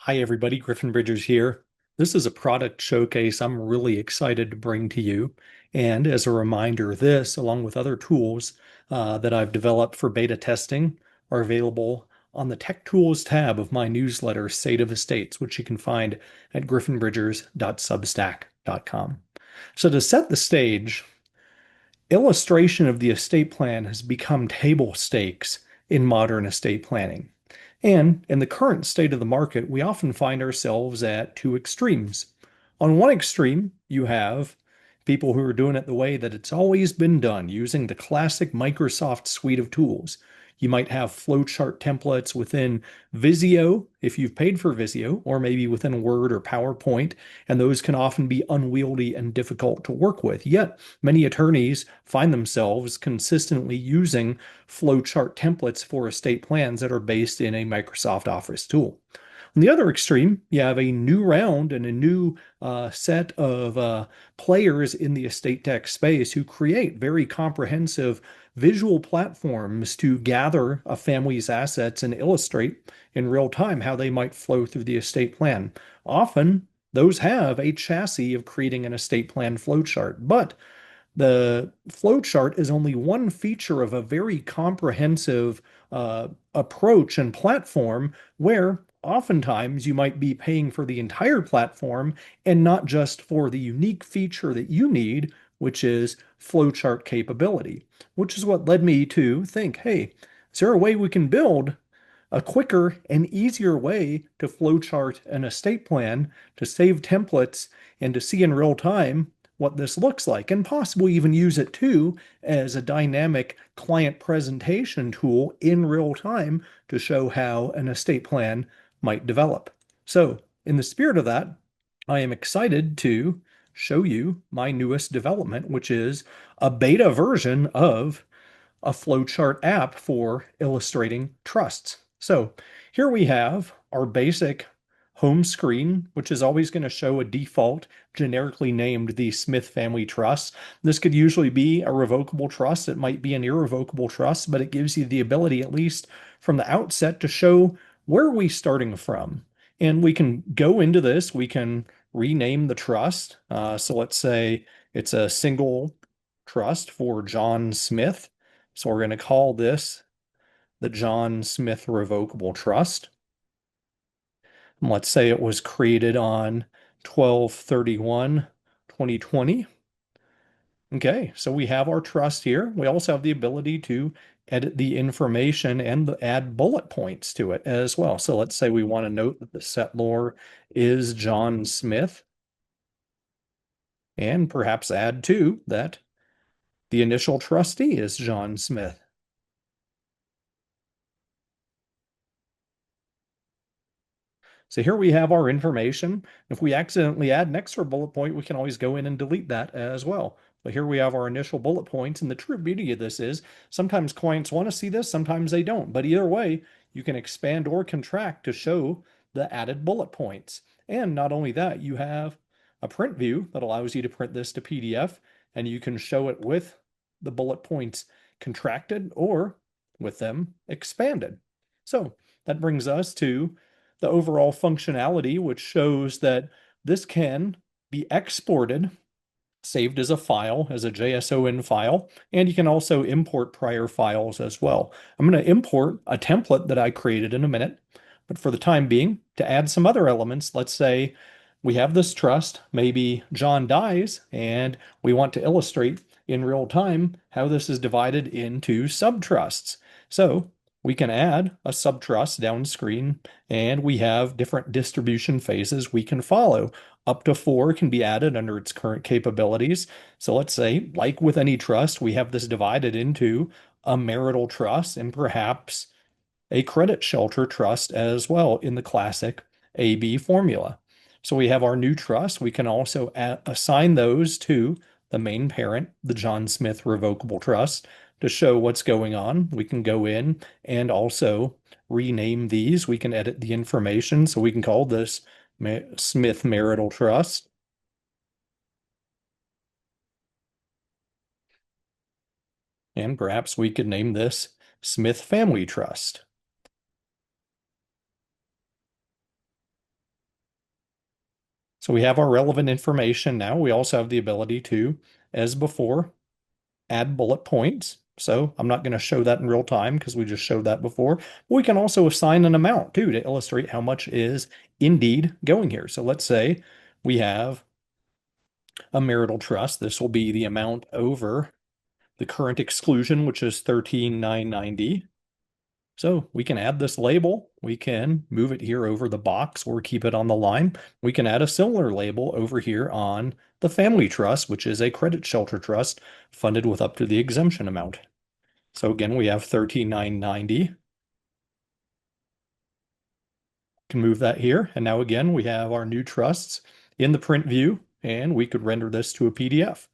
Hi, everybody. Griffin Bridgers here. This is a product showcase I'm really excited to bring to you. And as a reminder, this, along with other tools that I've developed for beta testing, are available on the Tech Tools tab of my newsletter, State of Estates, which you can find at griffinbridgers.substack.com. So, to set the stage, illustration of the estate plan has become table stakes in modern estate planning. And in the current state of the market, we often find ourselves at two extremes. On one extreme, you have people who are doing it the way that it's always been done, using the classic Microsoft suite of tools. You might have flowchart templates within Visio, if you've paid for Visio, or maybe within Word or PowerPoint, and those can often be unwieldy and difficult to work with. Yet, many attorneys find themselves consistently using flowchart templates for estate plans that are based in a Microsoft Office tool. On the other extreme, you have a new round and a new set of players in the estate tech space who create very comprehensive visual platforms to gather a family's assets and illustrate in real time how they might flow through the estate plan. Often, those have a chassis of creating an estate plan flowchart, but the flowchart is only one feature of a very comprehensive approach and platform where oftentimes you might be paying for the entire platform and not just for the unique feature that you need, which is flowchart capability, which is what led me to think, hey, is there a way we can build a quicker and easier way to flowchart an estate plan to save templates and to see in real time what this looks like, and possibly even use it too as a dynamic client presentation tool in real time to show how an estate plan might develop. So, in the spirit of that, I am excited to show you my newest development, which is a beta version of a flowchart app for illustrating trusts. So here we have our basic home screen, which is always going to show a default generically named the Smith Family Trust. This could usually be a revocable trust. It might be an irrevocable trust, but it gives you the ability, at least from the outset, to show where are we starting from. And we can go into this, we can rename the trust. So let's say it's a single trust for John Smith. So we're going to call this the John Smith Revocable Trust. And let's say it was created on 12/31/2020. Okay, so we have our trust here. We also have the ability to edit the information and add bullet points to it as well. So let's say we want to note that the settlor is John Smith, and perhaps add too that the initial trustee is John Smith. So here we have our information. If we accidentally add an extra bullet point, we can always go in and delete that as well. But here we have our initial bullet points. And the true beauty of this is sometimes clients want to see this, sometimes they don't. But either way, you can expand or contract to show the added bullet points. And not only that, you have a print view that allows you to print this to PDF, and you can show it with the bullet points contracted or with them expanded. So that brings us to the overall functionality, which shows that this can be exported, saved as a file, as a JSON file, and you can also import prior files as well. I'm going to import a template that I created in a minute, but for the time being, to add some other elements, let's say we have this trust, maybe John dies, and we want to illustrate in real time how this is divided into subtrusts. So we can add a subtrust down screen, and we have different distribution phases we can follow. Up to 4 can be added under its current capabilities. So let's say, like with any trust, we have this divided into a marital trust and perhaps a credit shelter trust as well in the classic AB formula. So we have our new trust. We can also assign those to the main parent, the John Smith Revocable Trust, to show what's going on. We can go in and also rename these. We can edit the information. So we can call this Smith Marital Trust. And perhaps we could name this Smith Family Trust. So we have our relevant information now. We also have the ability to, as before, add bullet points. So I'm not going to show that in real time because we just showed that before. We can also assign an amount too to illustrate how much is indeed going here. So let's say we have a marital trust. This will be the amount over the current exclusion, which is 13,990. So we can add this label. We can move it here over the box or keep it on the line. We can add a similar label over here on the family trust, which is a credit shelter trust funded with up to the exemption amount. So again, we have 13,990. Can move that here. And now again, we have our new trusts in the print view, and we could render this to a PDF.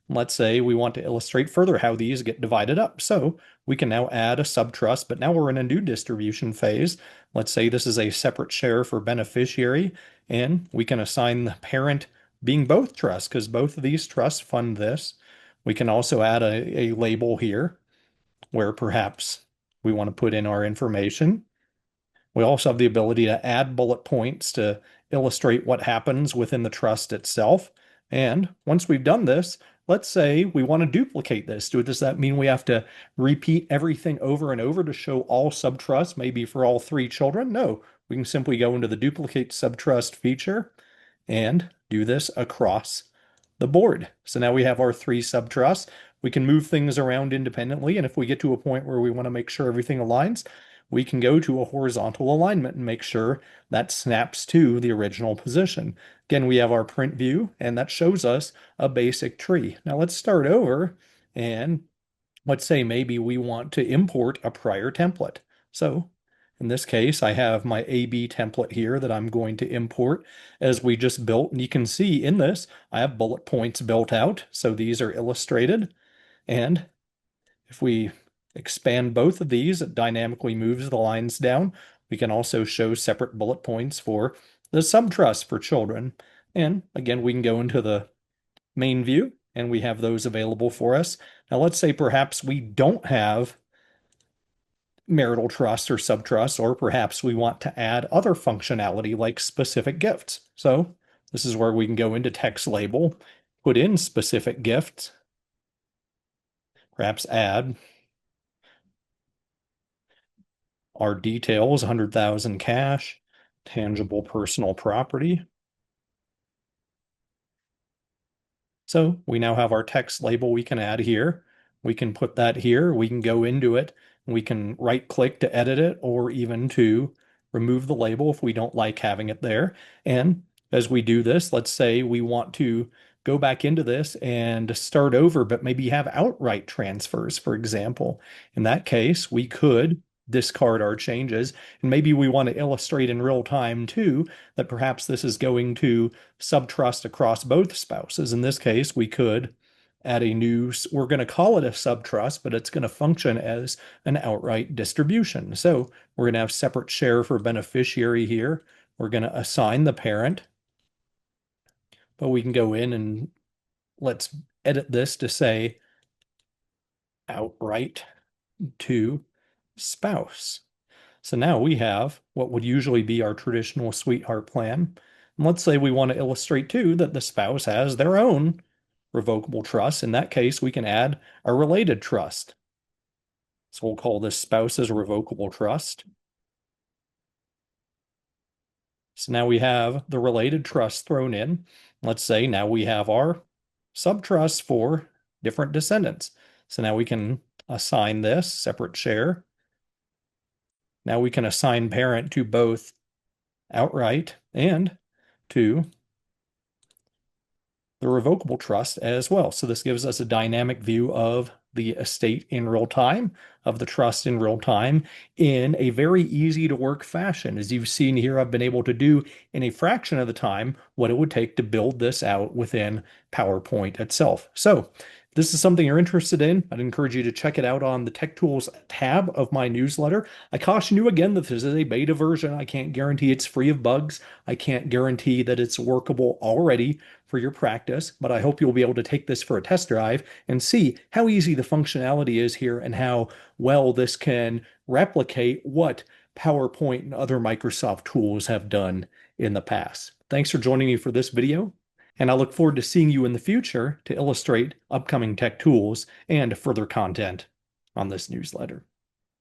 Let's say we want to illustrate further how these get divided up. So we can now add a subtrust, but now we're in a new distribution phase. Let's say this is a separate share for beneficiary, and we can assign the parent being both trusts because both of these trusts fund this. We can also add a label here where perhaps we want to put in our information. We also have the ability to add bullet points to illustrate what happens within the trust itself. And once we've done this, let's say we want to duplicate this. Does that mean we have to repeat everything over and over to show all subtrusts, maybe for all three children? No, we can simply go into the duplicate subtrust feature and do this across the board. So now we have our three subtrusts. We can move things around independently. And if we get to a point where we want to make sure everything aligns, we can go to a horizontal alignment and make sure that snaps to the original position. Again, we have our print view, and that shows us a basic tree. Now let's start over, and let's say maybe we want to import a prior template. So in this case, I have my AB template here that I'm going to import as we just built. And you can see in this, I have bullet points built out. So these are illustrated. And if we expand both of these, it dynamically moves the lines down. We can also show separate bullet points for the subtrust for children. And again, we can go into the main view and we have those available for us. Now let's say perhaps we don't have marital trust or subtrust, or perhaps we want to add other functionality like specific gifts. So this is where we can go into text label, put in specific gifts, perhaps add our details, 100,000 cash, tangible personal property. So we now have our text label we can add here. We can put that here. We can go into it. We can right click to edit it or even to remove the label if we don't like having it there. And as we do this, let's say we want to go back into this and start over, but maybe have outright transfers, for example. In that case, we could discard our changes. And maybe we want to illustrate in real time too, that perhaps this is going to subtrust across both spouses. In this case, we could add a new, we're going to call it a subtrust, but it's going to function as an outright distribution. So we're going to have separate share for beneficiary here. We're going to assign the parent, but we can go in and let's edit this to say outright to spouse. So now we have what would usually be our traditional sweetheart plan. And let's say we want to illustrate too that the spouse has their own revocable trust. In that case, we can add a related trust. So we'll call this spouse's revocable trust. So now we have the related trust thrown in. Let's say now we have our subtrust for different descendants. So now we can assign this separate share. Now we can assign parent to both outright and to the revocable trust as well. So this gives us a dynamic view of the estate in real time, of the trust in real time, in a very easy to work fashion. As you've seen here, I've been able to do in a fraction of the time what it would take to build this out within PowerPoint itself. So if this is something you're interested in, I'd encourage you to check it out on the Tech Tools tab of my newsletter. I caution you again that this is a beta version. I can't guarantee it's free of bugs. I can't guarantee that it's workable already for your practice, but I hope you'll be able to take this for a test drive and see how easy the functionality is here and how well this can replicate what PowerPoint and other Microsoft tools have done in the past. Thanks for joining me for this video, and I look forward to seeing you in the future to illustrate upcoming tech tools and further content on this newsletter.